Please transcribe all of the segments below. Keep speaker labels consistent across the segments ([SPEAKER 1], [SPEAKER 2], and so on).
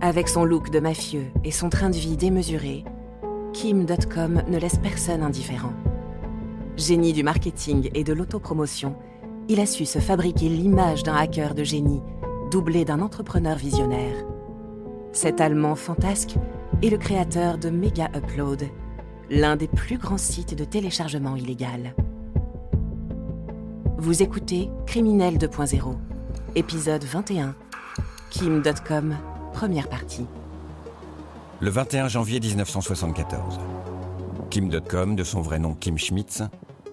[SPEAKER 1] Avec son look de mafieux et son train de vie démesuré, Kim.com ne laisse personne indifférent. Génie du marketing et de l'autopromotion, il a su se fabriquer l'image d'un hacker de génie, doublé d'un entrepreneur visionnaire. Cet Allemand fantasque est le créateur de Mega Upload, l'un des plus grands sites de téléchargement illégal. Vous écoutez Criminel 2.0, épisode 21, Kim.com, première partie.
[SPEAKER 2] Le 21 janvier 1974, Kim.com, de son vrai nom Kim Schmitz,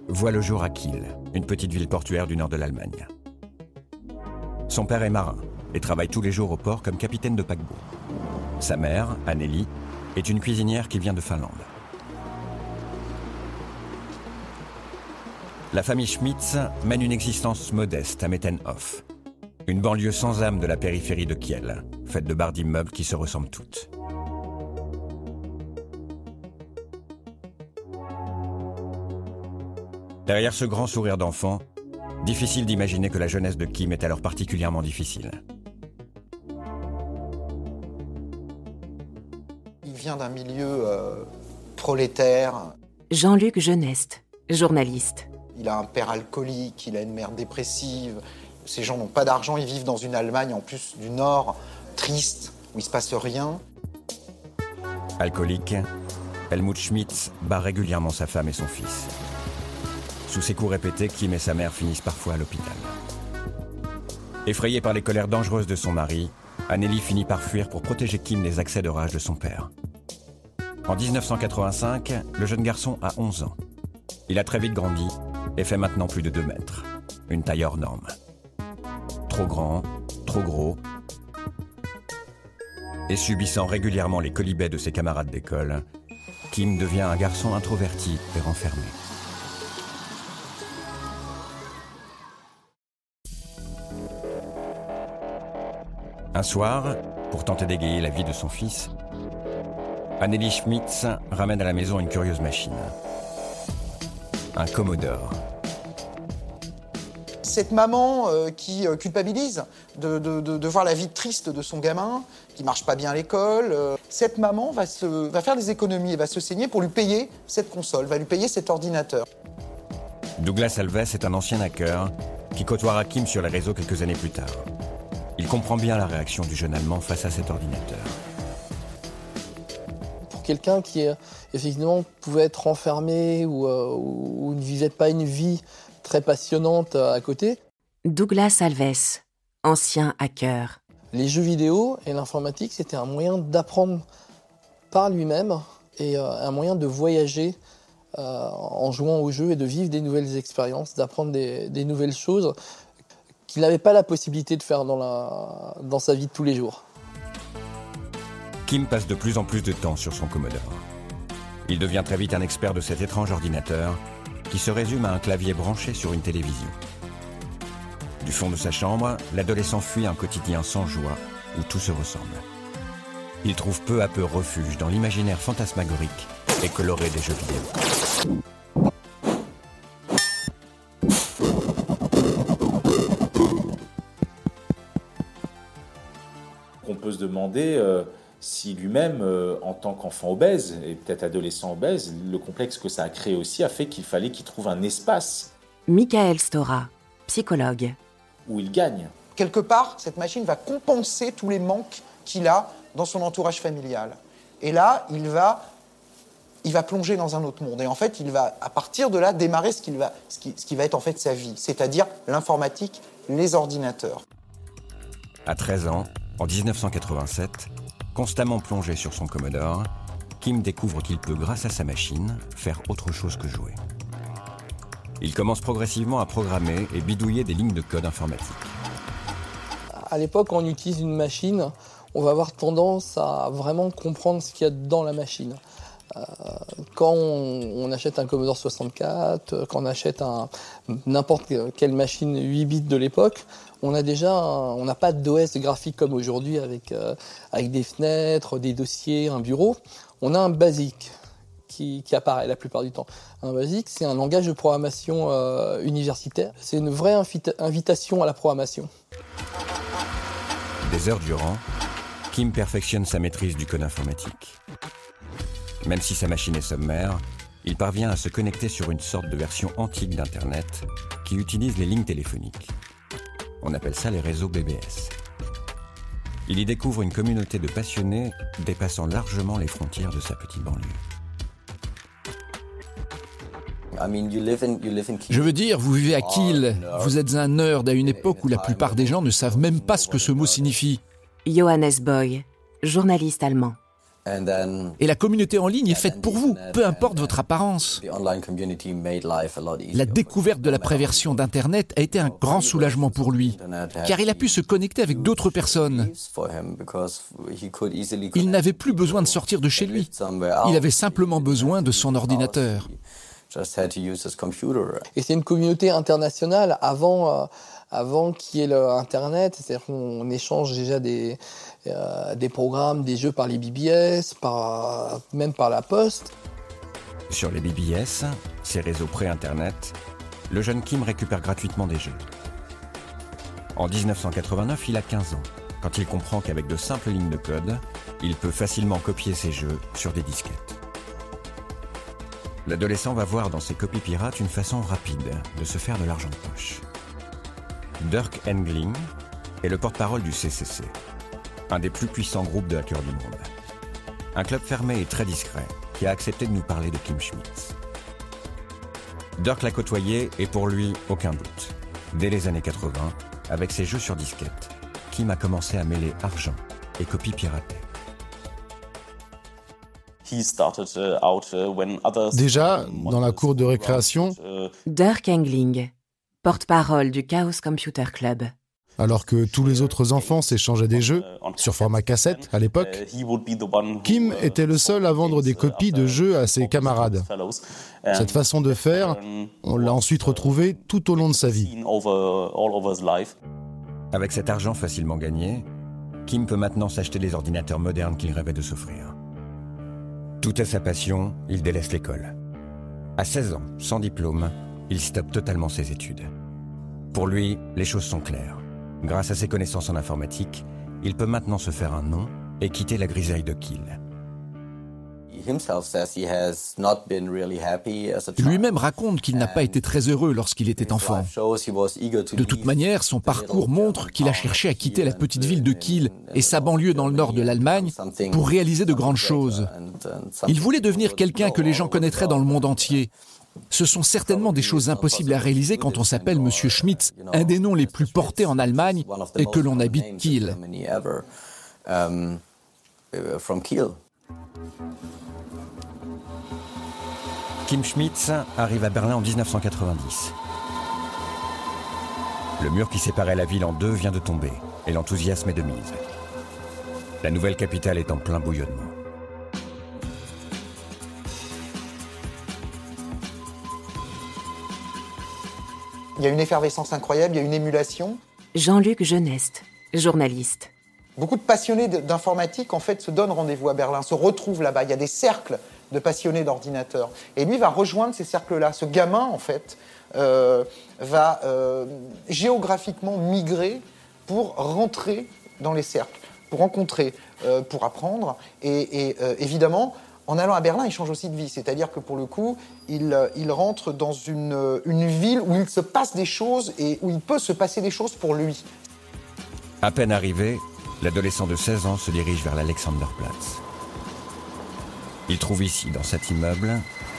[SPEAKER 2] voit le jour à Kiel, une petite ville portuaire du nord de l'Allemagne. Son père est marin et travaille tous les jours au port comme capitaine de paquebot. Sa mère, Anneli, est une cuisinière qui vient de Finlande. La famille Schmitz mène une existence modeste à Mettenhof, une banlieue sans âme de la périphérie de Kiel, faite de barres d'immeubles qui se ressemblent toutes. Derrière ce grand sourire d'enfant, difficile d'imaginer que la jeunesse de Kim est alors particulièrement difficile.
[SPEAKER 3] Il vient d'un milieu prolétaire.
[SPEAKER 1] Jean-Luc Genest, journaliste.
[SPEAKER 3] Il a un père alcoolique, il a une mère dépressive. Ces gens n'ont pas d'argent, ils vivent dans une Allemagne en plus du Nord, triste, où il ne se passe rien.
[SPEAKER 2] Alcoolique, Helmut Schmitz bat régulièrement sa femme et son fils. Sous ses coups répétés, Kim et sa mère finissent parfois à l'hôpital. Effrayée par les colères dangereuses de son mari, Anneli finit par fuir pour protéger Kim des accès de rage de son père. En 1985, le jeune garçon a 11 ans. Il a très vite grandi et fait maintenant plus de 2 mètres. Une taille hors norme. Trop grand, trop gros. Et subissant régulièrement les quolibets de ses camarades d'école, Kim devient un garçon introverti et renfermé. Un soir, pour tenter d'égayer la vie de son fils, Anneli Schmitz ramène à la maison une curieuse machine. Un Commodore.
[SPEAKER 3] Cette maman qui culpabilise de voir la vie triste de son gamin, qui marche pas bien à l'école, cette maman va faire des économies et va se saigner pour lui payer cette console, va lui payer cet ordinateur.
[SPEAKER 2] Douglas Alves est un ancien hacker qui côtoiera Kim sur les réseaux quelques années plus tard. Il comprend bien la réaction du jeune Allemand face à cet ordinateur.
[SPEAKER 4] Pour quelqu'un qui, effectivement, pouvait être enfermé ou ne vivait pas une vie très passionnante à côté.
[SPEAKER 1] Douglas Alves, ancien hacker.
[SPEAKER 4] Les jeux vidéo et l'informatique, c'était un moyen d'apprendre par lui-même et un moyen de voyager en jouant aux jeux et de vivre des nouvelles expériences, d'apprendre des nouvelles choses qu'il n'avait pas la possibilité de faire dans sa vie de tous les jours.
[SPEAKER 2] Kim passe de plus en plus de temps sur son Commodore. Il devient très vite un expert de cet étrange ordinateur qui se résume à un clavier branché sur une télévision. Du fond de sa chambre, l'adolescent fuit un quotidien sans joie où tout se ressemble. Il trouve peu à peu refuge dans l'imaginaire fantasmagorique et coloré des jeux vidéo.
[SPEAKER 5] On peut se demander si lui-même, en tant qu'enfant obèse, et peut-être adolescent obèse, le complexe que ça a créé aussi a fait qu'il fallait qu'il trouve un espace.
[SPEAKER 1] Michael Stora, psychologue.
[SPEAKER 5] Où il gagne.
[SPEAKER 3] Quelque part, cette machine va compenser tous les manques qu'il a dans son entourage familial. Et là, il va plonger dans un autre monde. Et en fait, il va, à partir de là, démarrer ce qui va être en fait sa vie, c'est-à-dire l'informatique, les ordinateurs.
[SPEAKER 2] À 13 ans, en 1987, constamment plongé sur son Commodore, Kim découvre qu'il peut, grâce à sa machine, faire autre chose que jouer. Il commence progressivement à programmer et bidouiller des lignes de code informatique.
[SPEAKER 4] À l'époque, quand on utilise une machine, on va avoir tendance à vraiment comprendre ce qu'il y a dans la machine. Quand on achète un Commodore 64, quand on achète n'importe quelle machine 8 bits de l'époque, on n'a pas d'OS graphique comme aujourd'hui avec des fenêtres, des dossiers, un bureau. On a un BASIC qui apparaît la plupart du temps. Un BASIC, c'est un langage de programmation universitaire. C'est une vraie invitation à la programmation.
[SPEAKER 2] Des heures durant, Kim perfectionne sa maîtrise du code informatique. Même si sa machine est sommaire, il parvient à se connecter sur une sorte de version antique d'Internet qui utilise les lignes téléphoniques. On appelle ça les réseaux BBS. Il y découvre une communauté de passionnés dépassant largement les frontières de sa petite banlieue.
[SPEAKER 6] Je veux dire, vous vivez à Kiel, vous êtes un nerd à une époque où la plupart des gens ne savent même pas ce que ce mot signifie.
[SPEAKER 1] Johannes Boy, journaliste allemand.
[SPEAKER 6] Et la communauté en ligne est faite pour vous, peu importe votre apparence. La découverte de la préversion d'Internet a été un grand soulagement pour lui, car il a pu se connecter avec d'autres personnes. Il n'avait plus besoin de sortir de chez lui. Il avait simplement besoin de son ordinateur.
[SPEAKER 4] Et c'est une communauté internationale avant qu'il y ait l'Internet. C'est-à-dire qu'on échange déjà des programmes, des jeux par les BBS, même par la poste.
[SPEAKER 2] Sur les BBS, ces réseaux pré-Internet, le jeune Kim récupère gratuitement des jeux. En 1989, il a 15 ans, quand il comprend qu'avec de simples lignes de code, il peut facilement copier ses jeux sur des disquettes. L'adolescent va voir dans ses copies pirates une façon rapide de se faire de l'argent de poche. Dirk Engling est le porte-parole du CCC, un des plus puissants groupes de hackers du monde. Un club fermé et très discret qui a accepté de nous parler de Kim Schmitz. Dirk l'a côtoyé et pour lui, aucun doute. Dès les années 80, avec ses jeux sur disquette, Kim a commencé à mêler argent et copies piratées.
[SPEAKER 7] Déjà, dans la cour de récréation,
[SPEAKER 1] Dirk Engling, porte-parole du Chaos Computer Club.
[SPEAKER 7] alors que tous les autres enfants s'échangeaient des jeux, sur format cassette à l'époque, Kim était le seul à vendre des copies de jeux à ses camarades. Cette façon de faire, on l'a ensuite retrouvée tout au long de sa vie.
[SPEAKER 2] Avec cet argent facilement gagné, Kim peut maintenant s'acheter les ordinateurs modernes qu'il rêvait de s'offrir. Tout est sa passion, il délaisse l'école. À 16 ans, sans diplôme, il stoppe totalement ses études. Pour lui, les choses sont claires. Grâce à ses connaissances en informatique, il peut maintenant se faire un nom et quitter la grisaille de Kiel.
[SPEAKER 6] Lui-même raconte qu'il n'a pas été très heureux lorsqu'il était enfant. De toute manière, son parcours montre qu'il a cherché à quitter la petite ville de Kiel et sa banlieue dans le nord de l'Allemagne pour réaliser de grandes choses. Il voulait devenir quelqu'un que les gens connaîtraient dans le monde entier. Ce sont certainement des choses impossibles à réaliser quand on s'appelle Monsieur Schmitz, un des noms les plus portés en Allemagne et que l'on habite Kiel.
[SPEAKER 2] Kim Schmitz arrive à Berlin en 1990. Le mur qui séparait la ville en deux vient de tomber et l'enthousiasme est de mise. La nouvelle capitale est en plein bouillonnement.
[SPEAKER 3] Il y a une effervescence incroyable, il y a une émulation.
[SPEAKER 1] Jean-Luc Geneste, journaliste.
[SPEAKER 3] Beaucoup de passionnés d'informatique, en fait, se donnent rendez-vous à Berlin, se retrouvent là-bas. Il y a des cercles de passionnés d'ordinateurs. Et lui va rejoindre ces cercles-là. Ce gamin, en fait, va géographiquement migrer pour rentrer dans les cercles, pour rencontrer, pour apprendre. Et évidemment, en allant à Berlin, il change aussi de vie. C'est-à-dire que pour le coup, il rentre dans une ville où il se passe des choses et où il peut se passer des choses pour lui.
[SPEAKER 2] À peine arrivé, l'adolescent de 16 ans se dirige vers l'Alexanderplatz. Il trouve ici, dans cet immeuble,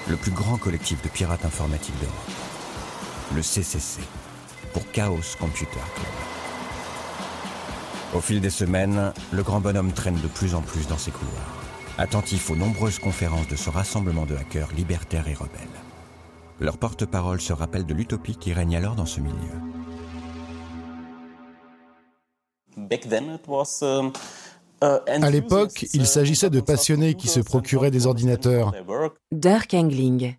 [SPEAKER 2] le plus grand collectif de pirates informatiques d'Europe. Le CCC, pour Chaos Computer Club. Au fil des semaines, le grand bonhomme traîne de plus en plus dans ses couloirs, attentif aux nombreuses conférences de ce rassemblement de hackers libertaires et rebelles. Leur porte-parole se rappelle de l'utopie qui règne alors dans ce milieu.
[SPEAKER 7] À l'époque, il s'agissait de passionnés qui se procuraient des ordinateurs
[SPEAKER 1] Dirk Engling,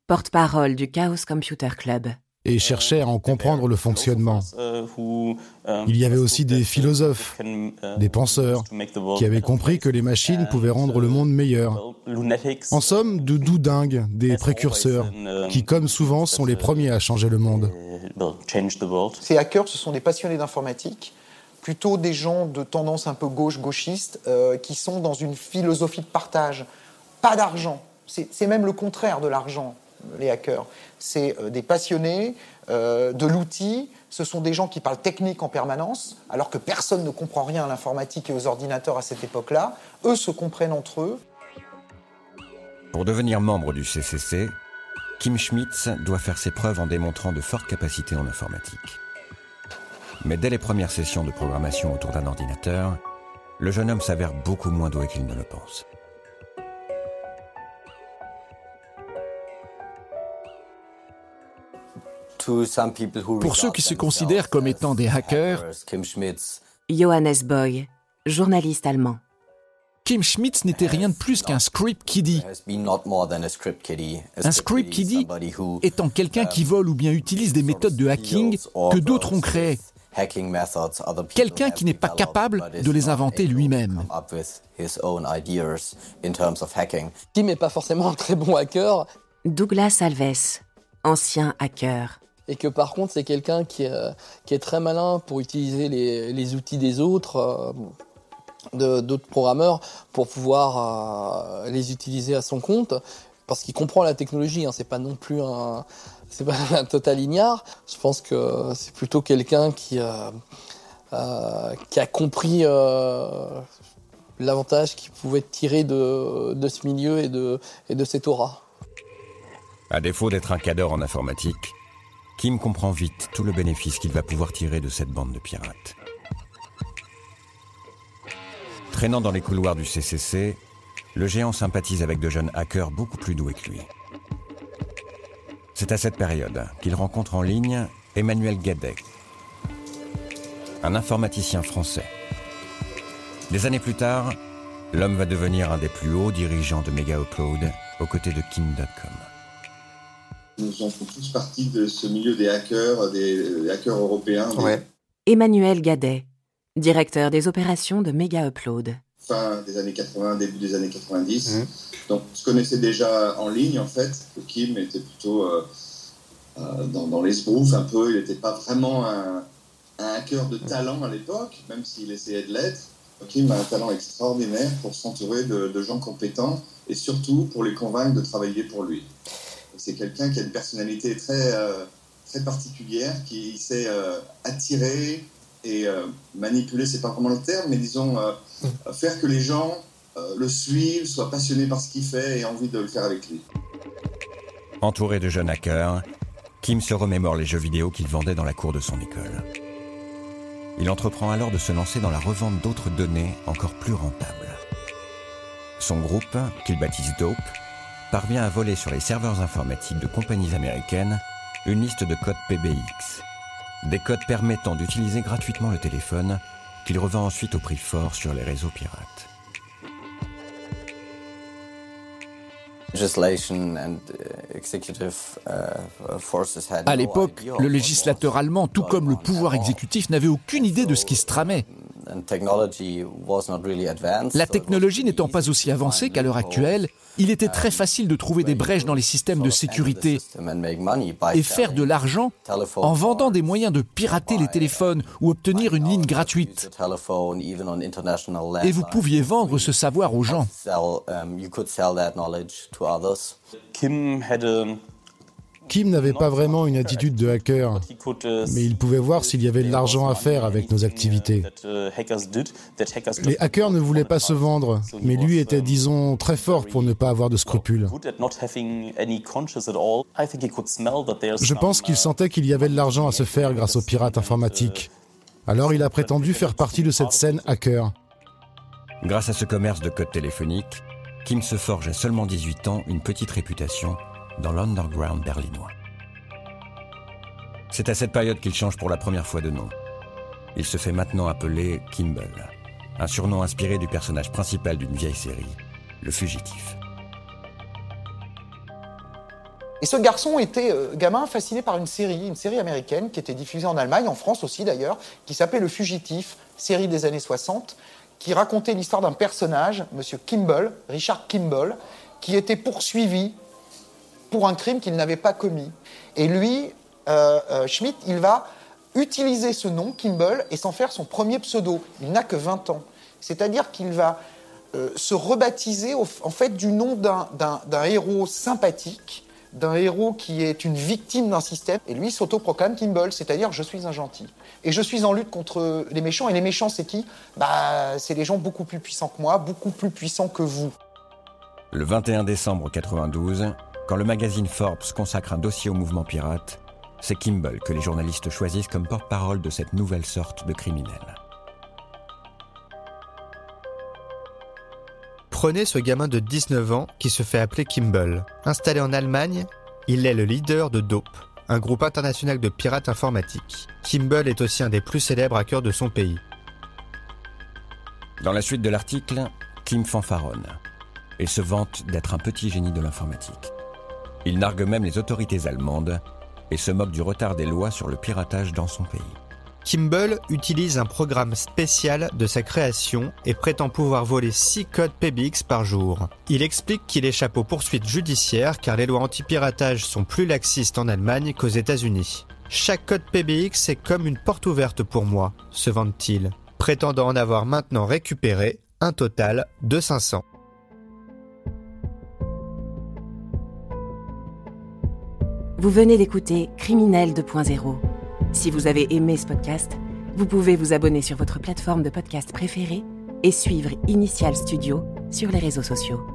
[SPEAKER 1] porte-parole du Chaos Computer Club.
[SPEAKER 7] et cherchaient à en comprendre le fonctionnement. Il y avait aussi des philosophes, des penseurs, qui avaient compris que les machines pouvaient rendre le monde meilleur. En somme, de doudingues, des précurseurs, qui, comme souvent, sont les premiers à changer le monde.
[SPEAKER 3] Ces hackers, ce sont des passionnés d'informatique, plutôt des gens de tendance un peu gauchiste, qui sont dans une philosophie de partage. Pas d'argent. C'est même le contraire de l'argent, les hackers. C'est des passionnés, de l'outil. Ce sont des gens qui parlent technique en permanence, alors que personne ne comprend rien à l'informatique et aux ordinateurs à cette époque-là. Eux se comprennent entre eux.
[SPEAKER 2] Pour devenir membre du CCC, Kim Schmitz doit faire ses preuves en démontrant de fortes capacités en informatique. Mais dès les premières sessions de programmation autour d'un ordinateur, le jeune homme s'avère beaucoup moins doué qu'il ne le pense.
[SPEAKER 6] Pour ceux qui se considèrent comme étant des hackers,
[SPEAKER 1] Johannes Boy, journaliste allemand.
[SPEAKER 6] Kim Schmitz n'était rien de plus qu'un script kiddie. Un script kiddie étant quelqu'un qui vole ou bien utilise des méthodes de hacking que d'autres ont créées. Quelqu'un qui n'est pas capable de les inventer lui-même.
[SPEAKER 4] Kim n'est pas forcément un très bon hacker.
[SPEAKER 1] Douglas Alves, ancien hacker.
[SPEAKER 4] Et que par contre, c'est quelqu'un qui est très malin pour utiliser les outils des autres, d'autres programmeurs, pour pouvoir les utiliser à son compte, parce qu'il comprend la technologie, hein, c'est pas non plus un total ignare. Je pense que c'est plutôt quelqu'un qui a compris l'avantage qu'il pouvait tirer de ce milieu et de cette aura.
[SPEAKER 2] À défaut d'être un cadre en informatique, Kim comprend vite tout le bénéfice qu'il va pouvoir tirer de cette bande de pirates. Traînant dans les couloirs du CCC, le géant sympathise avec de jeunes hackers beaucoup plus doués que lui. C'est à cette période qu'il rencontre en ligne Emmanuel Gadet, un informaticien français. Des années plus tard, l'homme va devenir un des plus hauts dirigeants de Mega Upload aux côtés de Kim.com.
[SPEAKER 8] Nous en faisons tous partie de ce milieu des hackers européens.
[SPEAKER 3] Ouais.
[SPEAKER 1] Emmanuel Gadet, directeur des opérations de Mega Upload.
[SPEAKER 8] Fin des années 80, début des années 90. Donc, on se connaissait déjà en ligne, en fait. Kim était plutôt dans l'esbrouf un peu. Il n'était pas vraiment un hacker de talent à l'époque, même s'il essayait de l'être. Kim a un talent extraordinaire pour s'entourer de gens compétents et surtout pour les convaincre de travailler pour lui. C'est quelqu'un qui a une personnalité très, très particulière, qui sait attirer et manipuler, c'est pas vraiment le terme, mais disons faire que les gens le suivent, soient passionnés par ce qu'il fait et aient envie de le faire avec lui.
[SPEAKER 2] Entouré de jeunes hackers, Kim se remémore les jeux vidéo qu'il vendait dans la cour de son école. Il entreprend alors de se lancer dans la revente d'autres données encore plus rentables. Son groupe, qu'il baptise Dope, parvient à voler sur les serveurs informatiques de compagnies américaines une liste de codes PBX. Des codes permettant d'utiliser gratuitement le téléphone qu'il revend ensuite au prix fort sur les réseaux pirates.
[SPEAKER 6] À l'époque, le législateur allemand, tout comme le pouvoir exécutif, n'avait aucune idée de ce qui se tramait. La technologie n'étant pas aussi avancée qu'à l'heure actuelle, il était très facile de trouver des brèches dans les systèmes de sécurité et faire de l'argent en vendant des moyens de pirater les téléphones ou obtenir une ligne gratuite. Et vous pouviez vendre ce savoir aux gens.
[SPEAKER 7] Kim n'avait pas vraiment une attitude de hacker, mais il pouvait voir s'il y avait de l'argent à faire avec nos activités. Les hackers ne voulaient pas se vendre, mais lui était, disons, très fort pour ne pas avoir de scrupules. Je pense qu'il sentait qu'il y avait de l'argent à se faire grâce aux pirates informatiques. Alors il a prétendu faire partie de cette scène hacker.
[SPEAKER 2] Grâce à ce commerce de codes téléphoniques, Kim se forge à seulement 18 ans une petite réputation dans l'underground berlinois. C'est à cette période qu'il change pour la première fois de nom. Il se fait maintenant appeler Kimball, un surnom inspiré du personnage principal d'une vieille série, Le Fugitif.
[SPEAKER 3] Et ce garçon était gamin fasciné par une série américaine qui était diffusée en Allemagne, en France aussi d'ailleurs, qui s'appelait Le Fugitif, série des années 60, qui racontait l'histoire d'un personnage, Monsieur Kimball, Richard Kimball, qui était poursuivi pour un crime qu'il n'avait pas commis. Et lui, Schmitt, il va utiliser ce nom, Kimball, et s'en faire son premier pseudo. Il n'a que 20 ans. C'est-à-dire qu'il va se rebaptiser en fait du nom d'un héros sympathique, d'un héros qui est une victime d'un système, et lui s'autoproclame Kimball, c'est-à-dire je suis un gentil. Et je suis en lutte contre les méchants, et les méchants c'est qui ? C'est les gens beaucoup plus puissants que moi, beaucoup plus puissants que vous.
[SPEAKER 2] Le 21 décembre 1992, quand le magazine Forbes consacre un dossier au mouvement pirate, c'est Kimball que les journalistes choisissent comme porte-parole de cette nouvelle sorte de criminel.
[SPEAKER 9] Prenez ce gamin de 19 ans qui se fait appeler Kimball. Installé en Allemagne, il est le leader de Dope, un groupe international de pirates informatiques. Kimball est aussi un des plus célèbres hackers de son pays.
[SPEAKER 2] Dans la suite de l'article, Kim fanfaronne et se vante d'être un petit génie de l'informatique. Il nargue même les autorités allemandes et se moque du retard des lois sur le piratage dans son pays.
[SPEAKER 9] Kimball utilise un programme spécial de sa création et prétend pouvoir voler 6 codes PBX par jour. Il explique qu'il échappe aux poursuites judiciaires car les lois anti-piratage sont plus laxistes en Allemagne qu'aux États-Unis. Chaque code PBX est comme une porte ouverte pour moi, se vante-t-il, prétendant en avoir maintenant récupéré un total de 500.
[SPEAKER 1] Vous venez d'écouter Criminel 2.0. Si vous avez aimé ce podcast, vous pouvez vous abonner sur votre plateforme de podcast préférée et suivre Initial Studio sur les réseaux sociaux.